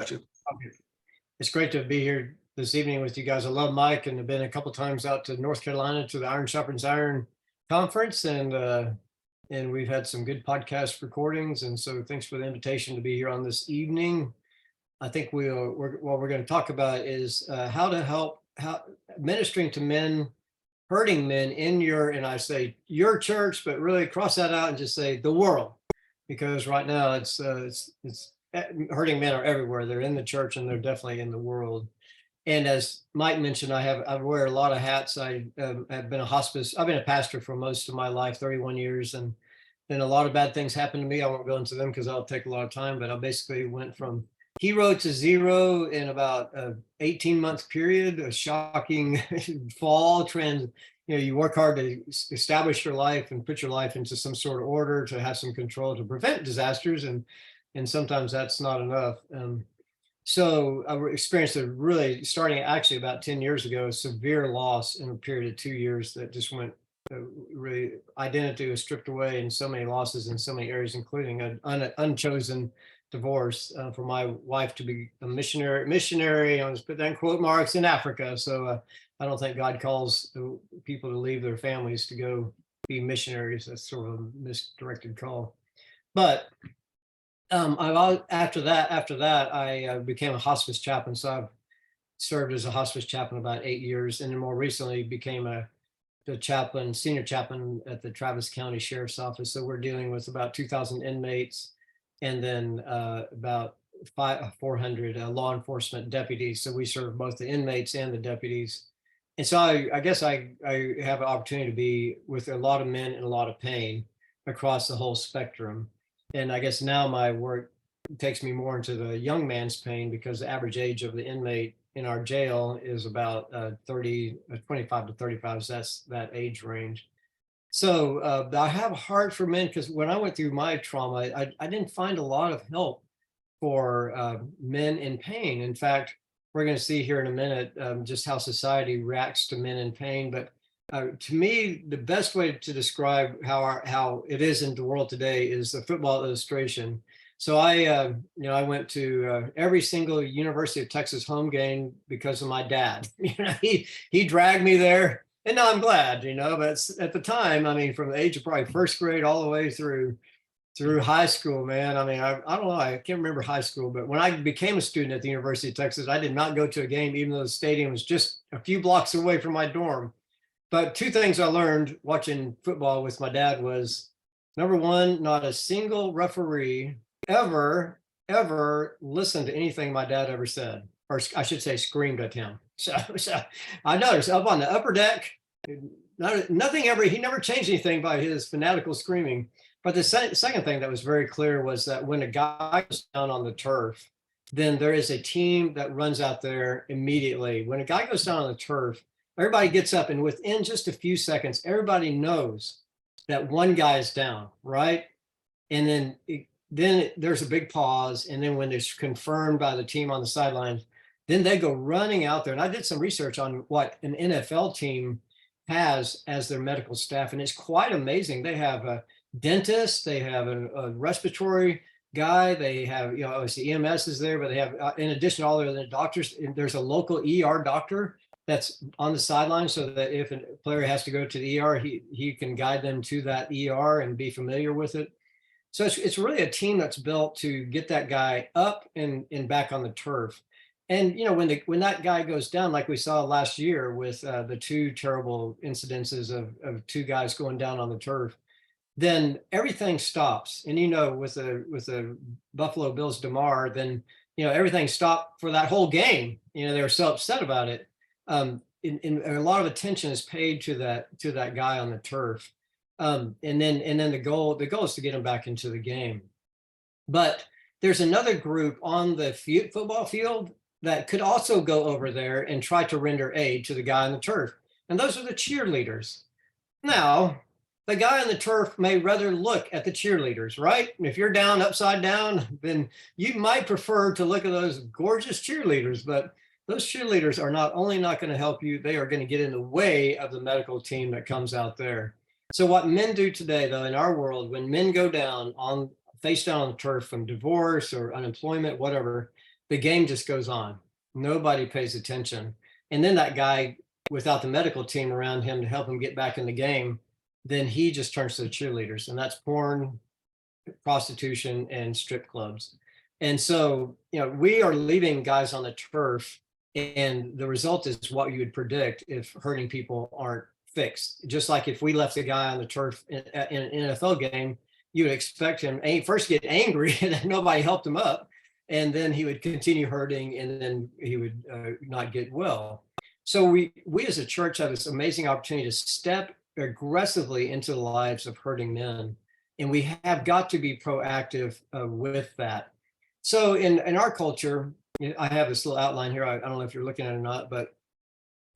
Gotcha. It's great to be here this evening with you guys. I love Mike and have been a couple times out to North Carolina to the Iron Sharpens Iron conference, and we've had some good podcast recordings. And so, thanks for the invitation to be here on this evening. I think what we're going to talk about is how to help ministering to men, hurting men in your, and I say your church, but really cross that out and just say the world, because right now it's hurting men are everywhere. They're in the church and they're definitely in the world. And as Mike mentioned, I wear a lot of hats. I've been I've been a pastor for most of my life, 31 years, and then a lot of bad things happened to me. I won't go into them because that'll take a lot of time, but I basically went from hero to zero in about an 18-month period, a shocking fall trend. You work hard to establish your life and put your life into some sort of order to have some control to prevent disasters. And sometimes that's not enough. So I experienced a really, starting actually about 10 years ago, a severe loss in a period of 2 years that just went really, identity was stripped away, and so many losses in so many areas, including an unchosen divorce for my wife to be a missionary, I was put that in quote marks, in Africa. So I don't think God calls people to leave their families to go be missionaries. That's sort of a misdirected call. But after that, I became a hospice chaplain. So I've served as a hospice chaplain about 8 years, and then more recently became the senior chaplain at the Travis County Sheriff's Office. So we're dealing with about 2,000 inmates, and then about 400 law enforcement deputies. So we serve both the inmates and the deputies. And so I guess I have an opportunity to be with a lot of men in a lot of pain across the whole spectrum. And I guess now my work takes me more into the young man's pain, because the average age of the inmate in our jail is about 25 to 35. So that's that age range. So I have a heart for men, because when I went through my trauma, I didn't find a lot of help for men in pain. In fact, we're going to see here in a minute just how society reacts to men in pain. But to me, the best way to describe how it is in the world today is the football illustration. So I went to every single University of Texas home game because of my dad. He dragged me there, and now I'm glad. But at the time, I mean, from the age of probably first grade all the way through high school, man. I mean, I don't know, I can't remember high school, but when I became a student at the University of Texas, I did not go to a game, even though the stadium was just a few blocks away from my dorm. But two things I learned watching football with my dad was, number one, not a single referee ever listened to anything my dad ever said, or I should say screamed at him. So I noticed up on the upper deck, nothing ever, he never changed anything by his fanatical screaming. But the second thing that was very clear was that when a guy goes down on the turf, then there is a team that runs out there immediately. When a guy goes down on the turf, everybody gets up, and within just a few seconds, everybody knows that one guy is down, right? And then there's a big pause, and then when it's confirmed by the team on the sidelines, then they go running out there. And I did some research on what an NFL team has as their medical staff, and it's quite amazing. They have a dentist, they have a respiratory guy, they have, obviously EMS is there, but they have, in addition to all the doctors, there's a local ER doctor that's on the sideline, so that if a player has to go to the ER, he can guide them to that ER and be familiar with it. So it's really a team that's built to get that guy up and back on the turf. And when that guy goes down, like we saw last year with the two terrible incidences of two guys going down on the turf, then everything stops. And with the Buffalo Bills DeMar, then everything stopped for that whole game. They were so upset about it. And a lot of attention is paid to that guy on the turf. And then the goal is to get him back into the game. But there's another group on the football field that could also go over there and try to render aid to the guy on the turf. And those are the cheerleaders. Now, the guy on the turf may rather look at the cheerleaders, right? And if you're down upside down, then you might prefer to look at those gorgeous cheerleaders. But those cheerleaders are not only not going to help you, they are going to get in the way of the medical team that comes out there. So what men do today, though, in our world, when men go down face down on the turf from divorce or unemployment, whatever, the game just goes on. Nobody pays attention. And then that guy, without the medical team around him to help him get back in the game, then he just turns to the cheerleaders, and that's porn, prostitution, and strip clubs. And so, we are leaving guys on the turf, and the result is what you would predict if hurting people aren't fixed. Just like if we left a guy on the turf in an NFL game, you would expect him first get angry that nobody helped him up, and then he would continue hurting, and then he would not get well. So we as a church have this amazing opportunity to step aggressively into the lives of hurting men, and we have got to be proactive with that. So in our culture, I have this little outline here. I don't know if you're looking at it or not, but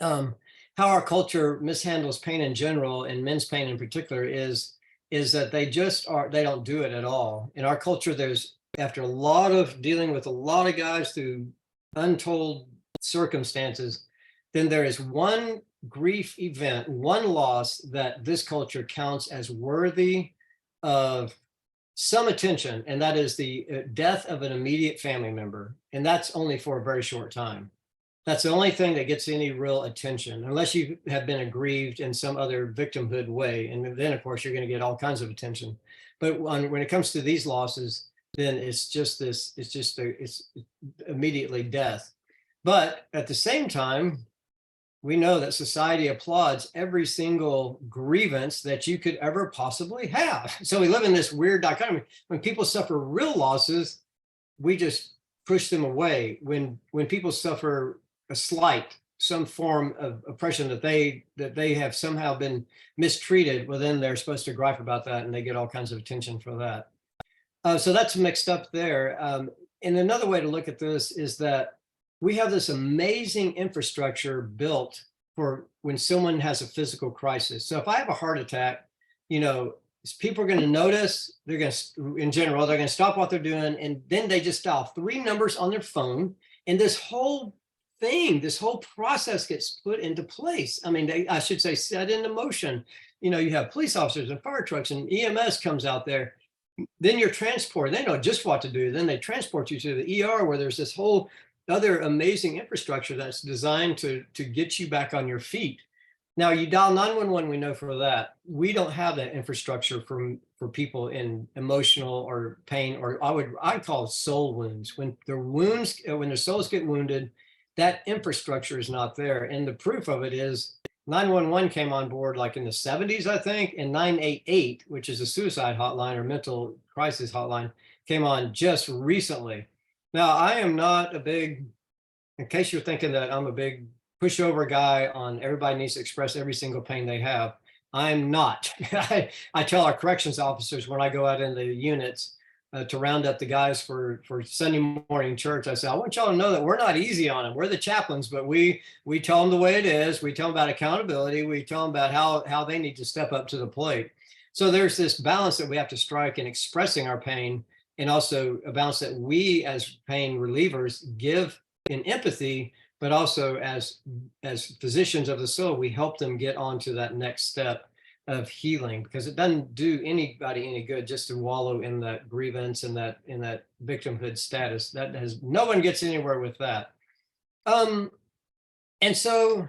how our culture mishandles pain in general, and men's pain in particular, is that they don't do it at all. In our culture, there's, after a lot of dealing with a lot of guys through untold circumstances, then there is one grief event, one loss that this culture counts as worthy of some attention, and that is the death of an immediate family member. And that's only for a very short time. That's the only thing that gets any real attention, unless you have been aggrieved in some other victimhood way. And then, of course, you're going to get all kinds of attention. But when it comes to these losses, then it's immediately death. But at the same time, we know that society applauds every single grievance that you could ever possibly have. So we live in this weird dichotomy. When people suffer real losses, we just push them away. When people suffer a slight, some form of oppression that they have somehow been mistreated, well, then they're supposed to gripe about that, and they get all kinds of attention for that. So that's mixed up there. And another way to look at this is that we have this amazing infrastructure built for when someone has a physical crisis. So if I have a heart attack, people are going to notice. They're going to, in general, they're going to stop what they're doing, and then they just dial 3 numbers on their phone, and this whole process gets put into place. I mean, I should say, set into motion. You have police officers and fire trucks, and EMS comes out there. Then you're transported. They know just what to do. Then they transport you to the ER, where there's this whole other amazing infrastructure that's designed to get you back on your feet. Now, you dial 911, we know for that. We don't have that infrastructure for people in emotional or pain, or I'd call it soul wounds. When their souls get wounded, that infrastructure is not there. And the proof of it is 911 came on board like in the 70s, I think, and 988, which is a suicide hotline or mental crisis hotline, came on just recently. Now, I am not in case you're thinking that I'm a big pushover guy on everybody needs to express every single pain they have, I'm not. I tell our corrections officers when I go out in the units to round up the guys for Sunday morning church, I say, I want y'all to know that we're not easy on them. We're the chaplains, but we tell them the way it is. We tell them about accountability. We tell them about how they need to step up to the plate. So there's this balance that we have to strike in expressing our pain, and also a balance that we as pain relievers give in empathy, but also as physicians of the soul, we help them get on to that next step of healing, because it doesn't do anybody any good just to wallow in that grievance and that victimhood status. No one gets anywhere with that. And so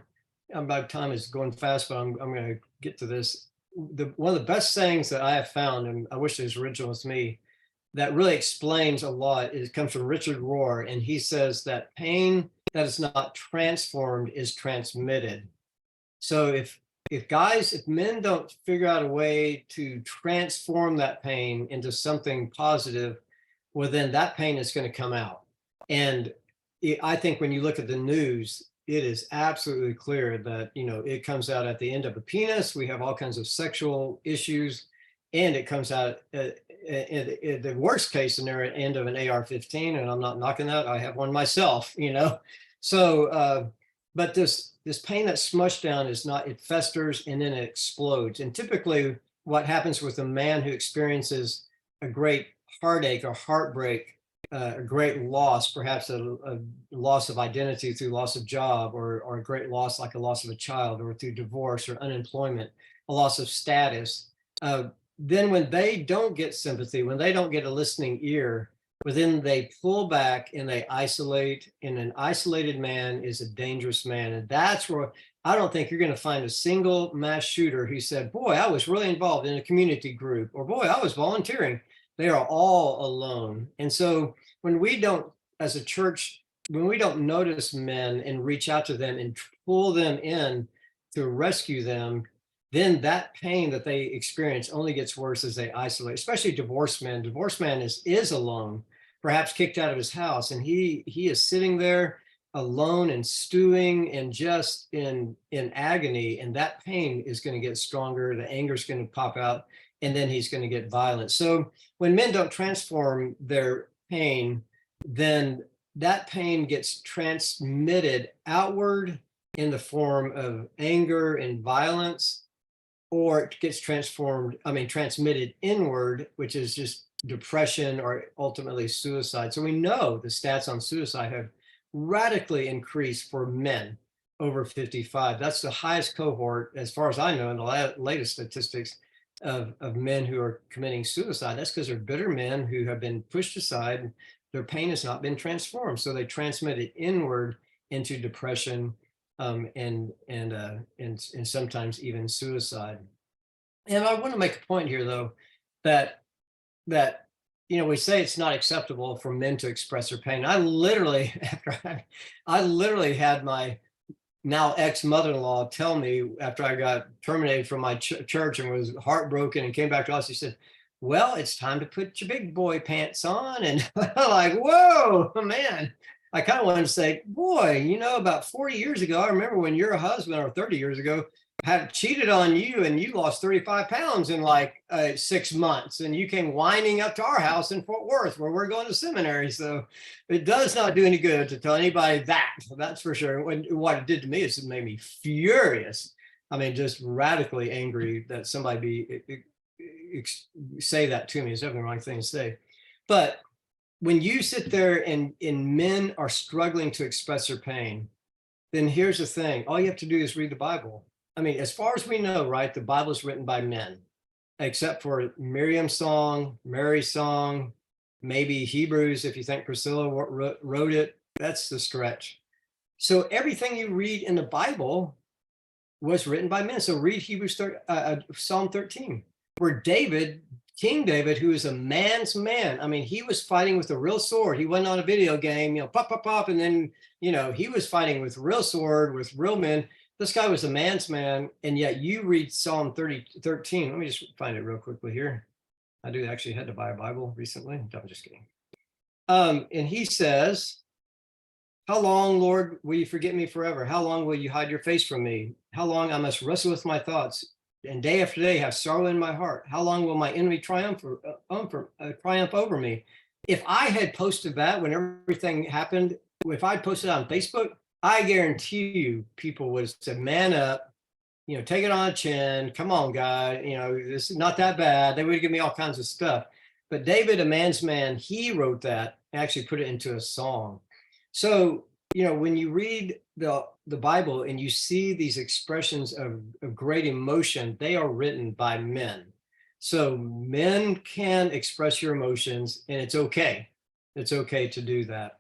my time is going fast, but I'm going to get to this. One of the best sayings that I have found, and I wish it was original with me, that really explains a lot, it comes from Richard Rohr, and he says that pain that is not transformed is transmitted. So if men don't figure out a way to transform that pain into something positive, well, then that pain is going to come out. And I think when you look at the news, it is absolutely clear that, it comes out at the end of a penis. We have all kinds of sexual issues, and it comes out in the worst case scenario, end of an AR-15, and I'm not knocking that. I have one myself, So, but this pain that's smushed down it festers and then it explodes. And typically what happens with a man who experiences a great heartache or heartbreak, a great loss, perhaps a loss of identity through loss of job, or a great loss like a loss of a child, or through divorce or unemployment, a loss of status, then when they don't get sympathy, when they don't get a listening ear, but then they pull back and they isolate, and an isolated man is a dangerous man. And that's where I don't think you're going to find a single mass shooter who said, boy, I was really involved in a community group, or boy, I was volunteering. They are all alone. And so when we don't, as a church, when we don't notice men and reach out to them and pull them in to rescue them, then that pain that they experience only gets worse as they isolate, especially divorced men. Divorced man is alone, perhaps kicked out of his house, and he is sitting there alone and stewing and just in agony, and that pain is going to get stronger. The anger is going to pop out, and then he's going to get violent. So when men don't transform their pain, then that pain gets transmitted outward in the form of anger and violence, or it gets transmitted inward, which is just depression or ultimately suicide. So we know the stats on suicide have radically increased for men over 55. That's the highest cohort, as far as I know, in the latest statistics of men who are committing suicide. That's because they're bitter men who have been pushed aside. Their pain has not been transformed. So they transmit it inward into depression, and sometimes even suicide. And I want to make a point here, though, that we say it's not acceptable for men to express their pain. I literally had my now ex-mother-in-law tell me, after I got terminated from my church and was heartbroken and came back to us, he said, well, it's time to put your big boy pants on. And I'm like, whoa, man. I kind of wanted to say, boy, about 40 years ago, I remember when your husband, or 30 years ago, had cheated on you and you lost 35 pounds in like 6 months, and you came whining up to our house in Fort Worth where we're going to seminary. So it does not do any good to tell anybody that, that's for sure. What it did to me is it made me furious. I mean, just radically angry that somebody say that to me. It's definitely the wrong thing to say. But when you sit there and men are struggling to express their pain, then here's the thing. All you have to do is read the Bible. I mean, as far as we know, right, the Bible is written by men, except for Miriam's song, Mary's song, maybe Hebrews, if you think Priscilla wrote it. That's the stretch. So everything you read in the Bible was written by men. So read Psalm 13, where King David, who is a man's man, I mean, he was fighting with a real sword. He wasn't on a video game, pop, pop, pop, and then, he was fighting with real sword, with real men. This guy was a man's man, and yet you read Psalm 13. Let me just find it real quickly here. I do actually had to buy a Bible recently. No, I'm just kidding. And he says, how long, Lord, will you forget me forever? How long will you hide your face from me? How long I must wrestle with my thoughts, and day after day have sorrow in my heart? How long will my enemy triumph over me? If I had posted that when everything happened, if I posted it on Facebook, I guarantee you people would have said, man up, take it on a chin. Come on, guy. This is not that bad. They would give me all kinds of stuff. But David, a man's man, he wrote that, actually put it into a song. So, when you read the Bible and you see these expressions of great emotion, they are written by men. So men can express your emotions, and it's okay. It's okay to do that.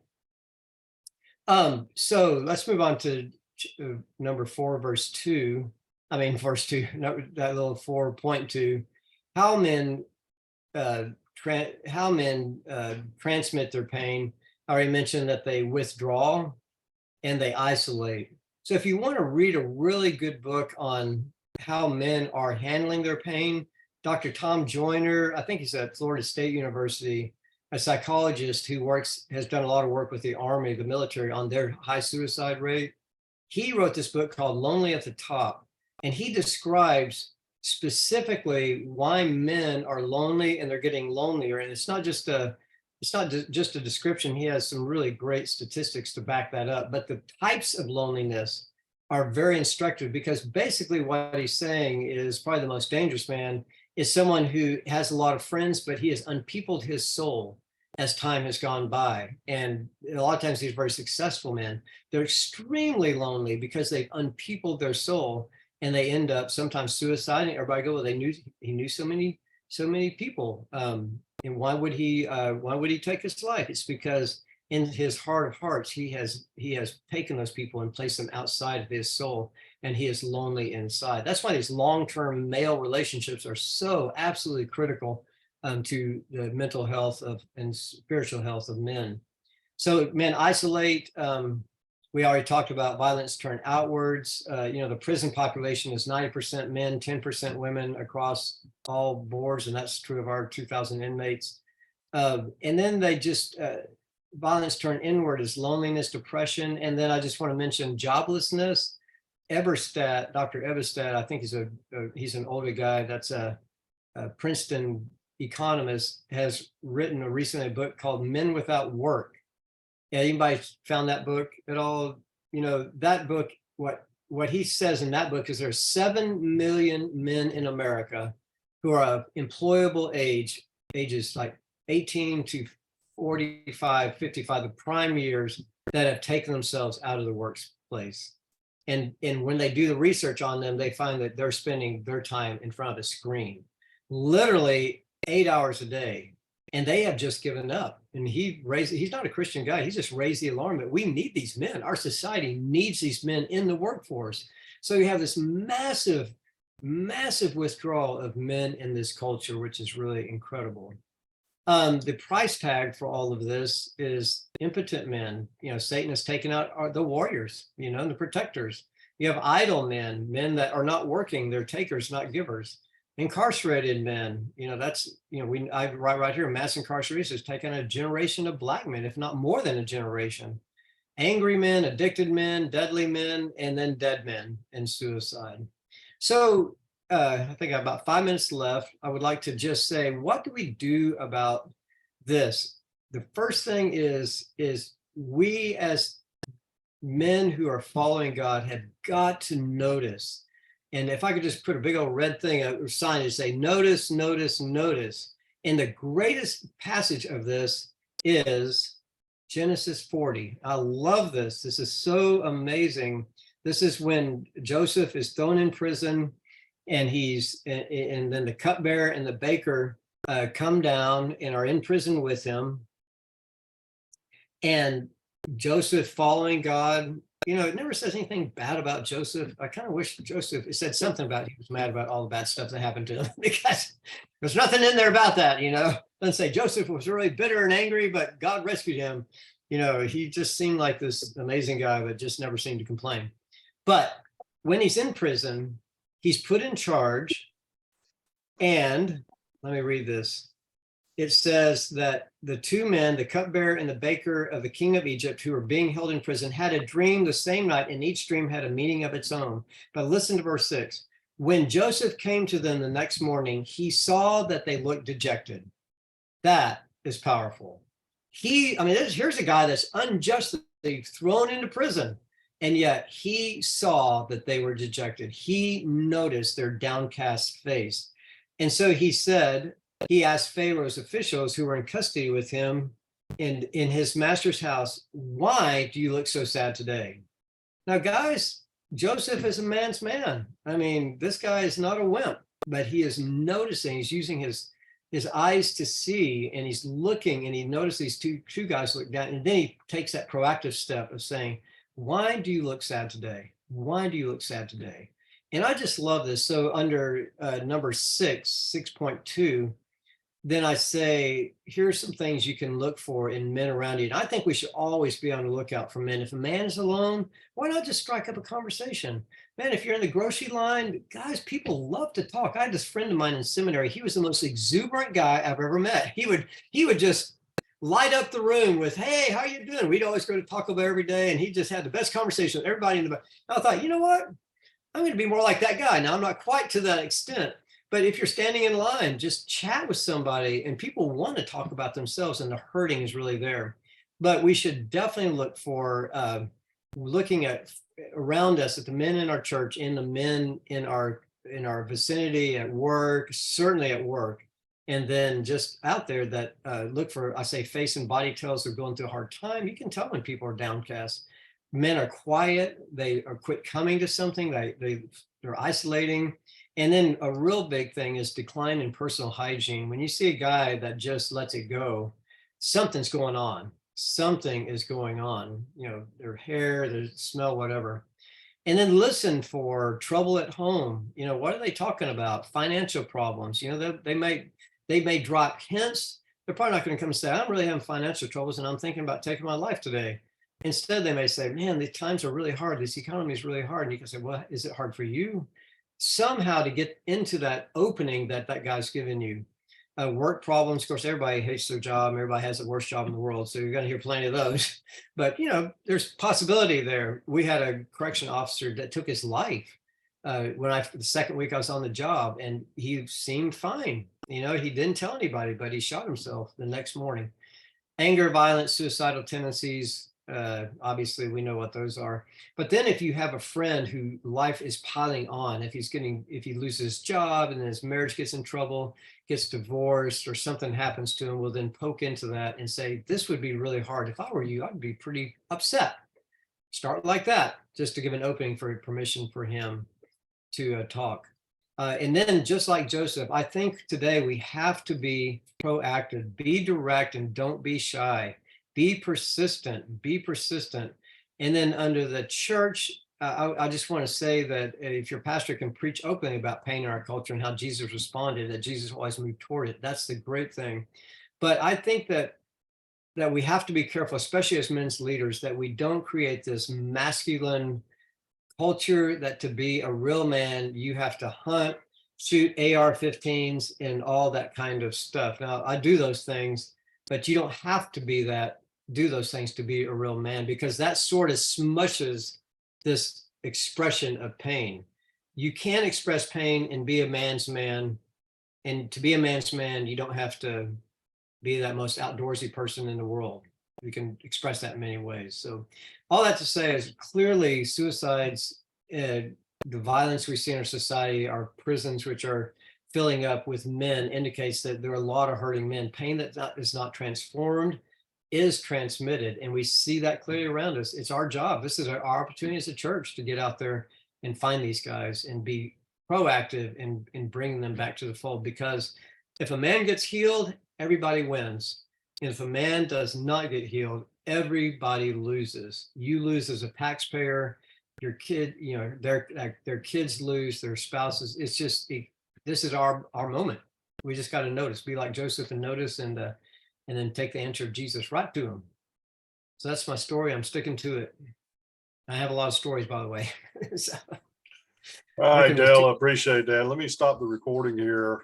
So let's move on to number 4, verse 2. Verse 2, that little 4.2. How men transmit their pain. I already mentioned that they withdraw and they isolate. So if you want to read a really good book on how men are handling their pain, Dr. Tom Joyner, I think he's at Florida State University, a psychologist who has done a lot of work with the Army, the military, on their high suicide rate. He wrote this book called Lonely at the Top, and he describes specifically why men are lonely and they're getting lonelier. And it's not just a description. He has some really great statistics to back that up. But the types of loneliness are very instructive, because basically what he's saying is probably the most dangerous man is someone who has a lot of friends, but he has unpeopled his soul as time has gone by. And a lot of times these very successful men, they're extremely lonely because they've unpeopled their soul, and they end up sometimes suiciding. Everybody go, well, he knew so many so many people. And why would he take his life? It's because in his heart of hearts, he has taken those people and placed them outside of his soul, and he is lonely inside. That's why these long-term male relationships are so absolutely critical to the mental health of and spiritual health of men. So men isolate. We already talked about violence turned outwards. The prison population is 90% men, 10% women across all boards, and that's true of our 2,000 inmates. And then they just violence turned inward is loneliness, depression, and then I just want to mention joblessness. Eberstadt, Dr. Eberstadt, I think he's an older guy. That's a Princeton economist, has written recently a book called Men Without Work. Yeah, anybody found that book at all? That book, what he says in that book is there's 7 million men in America who are of employable ages like 18 to 45, 55, the prime years, that have taken themselves out of the workplace. And when they do the research on them, they find that they're spending their time in front of a screen, literally 8 hours a day. And they have just given up. And he's not a Christian guy. He just raised the alarm that we need these men. Our society needs these men in the workforce. So you have this massive, massive withdrawal of men in this culture, which is really incredible. The price tag for all of this is impotent men. Satan has taken out the warriors, the protectors. You have idle men that are not working, they're takers, not givers. Incarcerated men, I write right here, mass incarceration has taken a generation of Black men, if not more than a generation. Angry men, addicted men, deadly men, and then dead men and suicide. So I think I have about 5 minutes left. I would like to just say, what do we do about this? The first thing is we as men who are following God have got to notice. And if I could just put a big old red thing, a sign to say, notice, notice, notice. And the greatest passage of this is Genesis 40. I love this. This is so amazing. This is when Joseph is thrown in prison, and then the cupbearer and the baker come down and are in prison with him. And Joseph, following God, it never says anything bad about Joseph. I kind of wish it said something about he was mad about all the bad stuff that happened to him, because there's nothing in there about that. Doesn't say Joseph was really bitter and angry, but God rescued him. He just seemed like this amazing guy, but just never seemed to complain. But when he's in prison, he's put in charge. And let me read this. It says that the two men, the cupbearer and the baker of the king of Egypt, who were being held in prison, had a dream the same night, and each dream had a meaning of its own. But listen to verse 6. When Joseph came to them the next morning, he saw that they looked dejected. That is powerful. Here's a guy that's unjustly thrown into prison, and yet he saw that they were dejected. He noticed their downcast face. And so he asked Pharaoh's officials who were in custody with him in his master's house, why do you look so sad today? Now, guys, Joseph is a man's man. This guy is not a wimp, but he is noticing, he's using his eyes to see, and he's looking, and he noticed these two guys look down, and then he takes that proactive step of saying, why do you look sad today? Why do you look sad today? And I just love this. So under number 6.2, then I say, here's some things you can look for in men around you. And I think we should always be on the lookout for men. If a man is alone, why not just strike up a conversation? Man, if you're in the grocery line, guys, people love to talk. I had this friend of mine in seminary. He was the most exuberant guy I've ever met. He would just light up the room with, hey, how you doing? We'd always go to Taco Bell every day, and he just had the best conversation with everybody in the back. I thought, you know what? I'm going to be more like that guy. Now, I'm not quite to that extent, but if you're standing in line, just chat with somebody, and people want to talk about themselves, and the hurting is really there. But we should definitely look for looking at around us, at the men in our church, in the men in our vicinity, at work, certainly at work, and then just out there that look for, I say, face and body tells they're going through a hard time. You can tell when people are downcast. men are quiet, they are quit coming to something, they're isolating. And then a real big thing is decline in personal hygiene. When you see a guy that just lets it go, something's going on. Something is going on, you know, their hair, their smell, whatever. And then listen for trouble at home. You know, what are they talking about? Financial problems. You know, they may drop hints. They're probably not going to come and say, I'm really having financial troubles and I'm thinking about taking my life today. Instead, they may say, man, the times are really hard. This economy is really hard. And you can say, well, is it hard for you? Somehow to get into that opening that that guy's given you. Work problems, of course, everybody hates their job. Everybody has the worst job in the world. So you're going to hear plenty of those. But, you know, there's possibility there. We had a correction officer that took his life the second week I was on the job, and he seemed fine. You know, he didn't tell anybody, but he shot himself the next morning. Anger, violence, suicidal tendencies. Obviously, we know what those are. But then if you have a friend who life is piling on, if he loses his job and his marriage gets in trouble, gets divorced, or something happens to him, we'll then poke into that and say, this would be really hard. If I were you, I'd be pretty upset. Start like that, just to give an opening for permission for him to talk. And then just like Joseph, I think today we have to be proactive, be direct, and don't be shy. Be persistent, be persistent. And then under the church, I just want to say that if your pastor can preach openly about pain in our culture and how Jesus responded, that Jesus always moved toward it, that's the great thing. But I think that we have to be careful, especially as men's leaders, that we don't create this masculine culture that to be a real man, you have to hunt, shoot AR-15s and all that kind of stuff. Now, I do those things, but you don't have to do those things to be a real man, because that sort of smushes this expression of pain. You can't express pain and be a man's man. And to be a man's man, you don't have to be that most outdoorsy person in the world. We can express that in many ways. So all that to say is clearly suicides, the violence we see in our society, our prisons, which are filling up with men, indicates that there are a lot of hurting men. Pain that is not transformed is transmitted. And we see that clearly around us. It's our job. This is our opportunity as a church to get out there and find these guys and be proactive in bringing them back to the fold. Because if a man gets healed, everybody wins. And if a man does not get healed, everybody loses. You lose as a taxpayer, your kid, you know, their kids lose, their spouses. It's just, this is our moment. We just got to notice, be like Joseph and notice, and then take the answer of Jesus right to him. So that's my story. I'm sticking to it. I have a lot of stories, by the way. So, all right, Dale, I appreciate that. Let me stop the recording here.